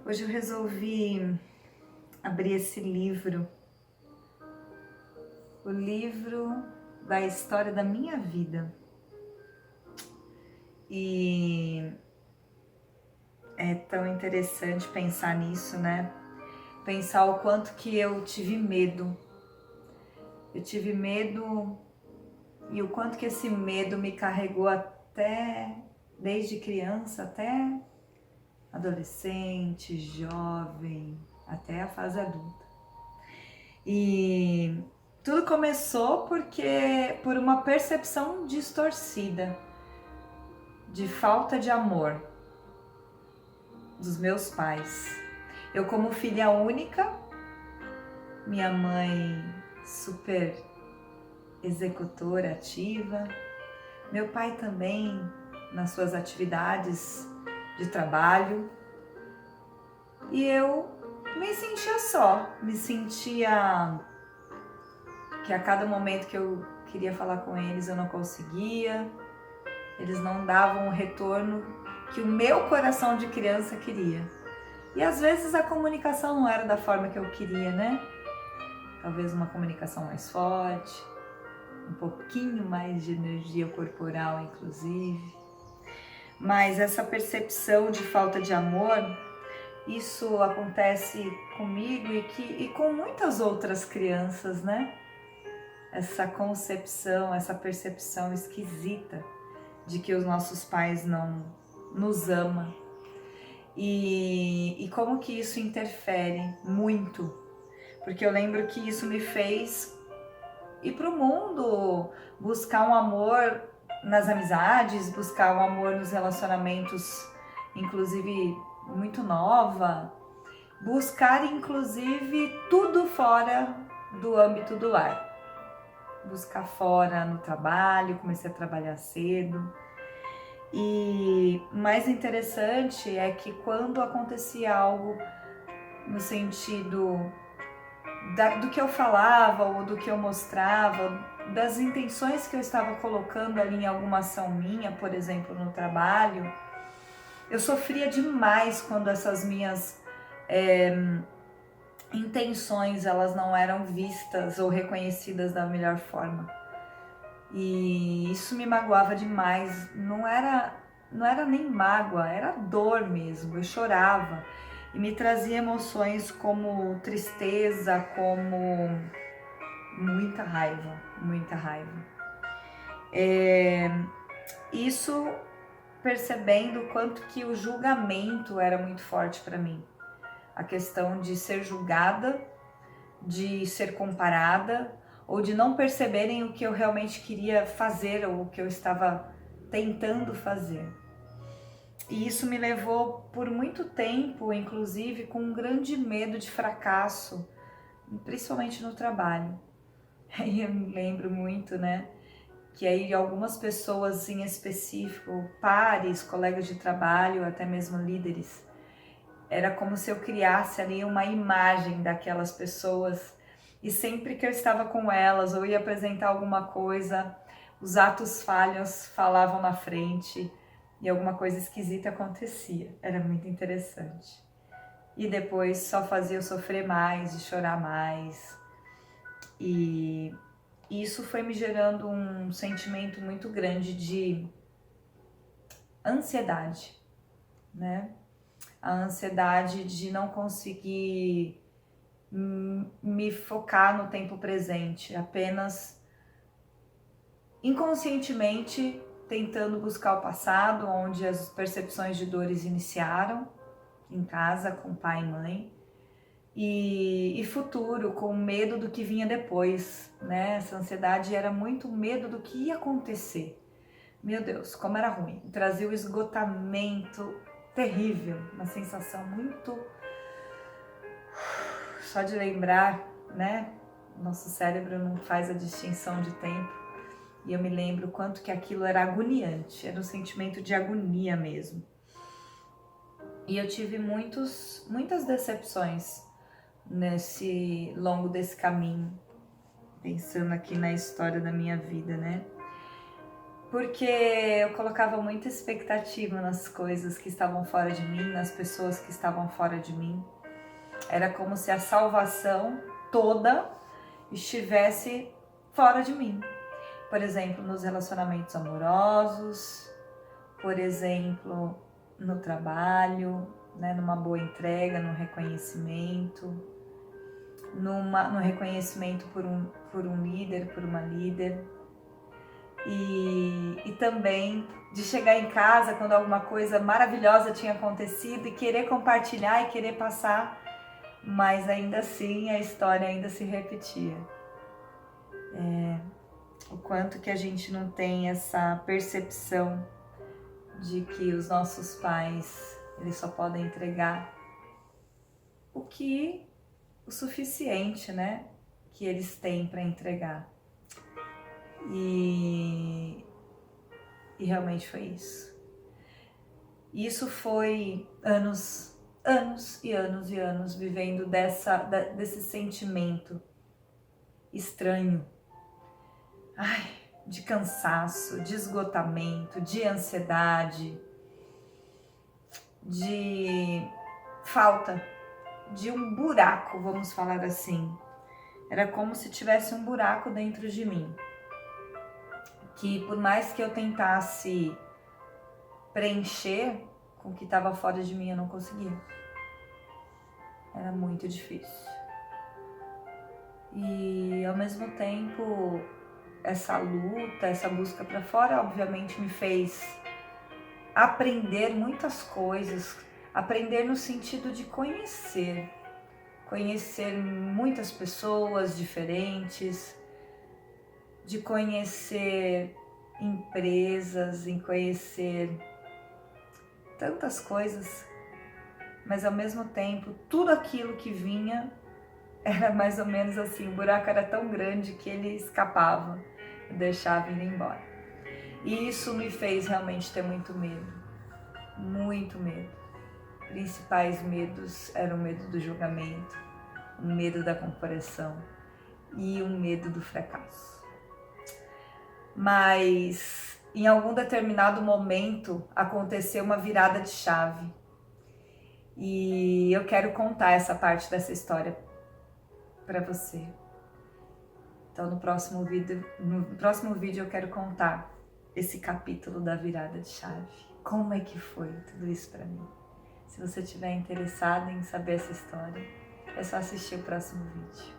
Hoje eu resolvi abrir esse livro, o livro da história da minha vida. E é tão interessante pensar nisso, né? Pensar o quanto que eu tive medo. Eu tive medo e o quanto que esse medo me carregou até desde criança até adolescente, jovem, até a fase adulta. E tudo começou por uma percepção distorcida de falta de amor dos meus pais. Eu, como filha única, minha mãe super executora, ativa, meu pai também nas suas atividades de trabalho, e eu me sentia só, me sentia que a cada momento que eu queria falar com eles eu não conseguia, eles não davam o retorno que o meu coração de criança queria. E às vezes a comunicação não era da forma que eu queria, né? Talvez uma comunicação mais forte, um pouquinho mais de energia corporal, inclusive. Mas essa percepção de falta de amor, isso acontece comigo e com muitas outras crianças, né? Essa concepção, essa percepção esquisita de que os nossos pais não nos amam. E como que isso interfere muito, porque eu lembro que isso me fez ir para o mundo, buscar um amor nas amizades, buscar um amor nos relacionamentos, inclusive muito nova, buscar inclusive tudo fora do âmbito do lar, buscar fora no trabalho, comecei a trabalhar cedo. E o mais interessante é que quando acontecia algo no sentido do que eu falava ou do que eu mostrava, das intenções que eu estava colocando ali em alguma ação minha, por exemplo, no trabalho, eu sofria demais quando essas minhas intenções elas não eram vistas ou reconhecidas da melhor forma. E isso me magoava demais, não era nem mágoa, era dor mesmo, eu chorava e me trazia emoções como tristeza, como muita raiva, muita raiva. Isso percebendo o quanto que o julgamento era muito forte para mim, a questão de ser julgada, de ser comparada, ou de não perceberem o que eu realmente queria fazer ou o que eu estava tentando fazer. E isso me levou por muito tempo, inclusive, com um grande medo de fracasso, principalmente no trabalho. Aí eu me lembro muito, né, que aí algumas pessoas em específico, pares, colegas de trabalho, até mesmo líderes, era como se eu criasse ali uma imagem daquelas pessoas. E sempre que eu estava com elas ou ia apresentar alguma coisa, os atos falhos falavam na frente e alguma coisa esquisita acontecia. Era muito interessante. E depois só fazia eu sofrer mais e chorar mais. E isso foi me gerando um sentimento muito grande de ansiedade, né? A ansiedade de não conseguir me focar no tempo presente, apenas inconscientemente tentando buscar o passado, onde as percepções de dores iniciaram, em casa com pai e mãe, e futuro, com medo do que vinha depois, né? Essa ansiedade era muito medo do que ia acontecer. Meu Deus, como era ruim. Trazia o esgotamento terrível, uma sensação muito... Só de lembrar, né? Nosso cérebro não faz a distinção de tempo. E eu me lembro o quanto que aquilo era agoniante, era um sentimento de agonia mesmo. E eu tive muitas decepções nesse longo desse caminho, pensando aqui na história da minha vida, né? porque eu colocava muita expectativa nas coisas que estavam fora de mim, nas pessoas que estavam fora de mim. Era como se a salvação toda estivesse fora de mim. Por exemplo, nos relacionamentos amorosos, por exemplo, no trabalho, né, numa boa entrega, no reconhecimento, no reconhecimento por um líder, por uma líder. E também de chegar em casa quando alguma coisa maravilhosa tinha acontecido e querer compartilhar e querer passar, mas ainda assim a história ainda se repetia. O quanto que a gente não tem essa percepção de que os nossos pais, eles só podem entregar o suficiente, né, que eles têm para entregar. E realmente foi isso. Isso foi anos e anos vivendo desse sentimento estranho. De cansaço, de esgotamento, de ansiedade, de falta, de um buraco, vamos falar assim. Era como se tivesse um buraco dentro de mim, que por mais que eu tentasse preencher com o que estava fora de mim, eu não conseguia. Era muito difícil. E ao mesmo tempo, essa luta, essa busca para fora, obviamente me fez aprender muitas coisas, aprender no sentido de conhecer muitas pessoas diferentes, de conhecer empresas, em conhecer tantas coisas, mas ao mesmo tempo tudo aquilo que vinha era mais ou menos assim, o buraco era tão grande que ele escapava, deixava ir embora. E isso me fez realmente ter muito medo, muito medo. Principais medos eram o medo do julgamento, o medo da comparação e o medo do fracasso. Mas em algum determinado momento aconteceu uma virada de chave e eu quero contar essa parte dessa história para você. Então no próximo vídeo eu quero contar esse capítulo da virada de chave. Como é que foi tudo isso para mim? Se você estiver interessado em saber essa história, é só assistir o próximo vídeo.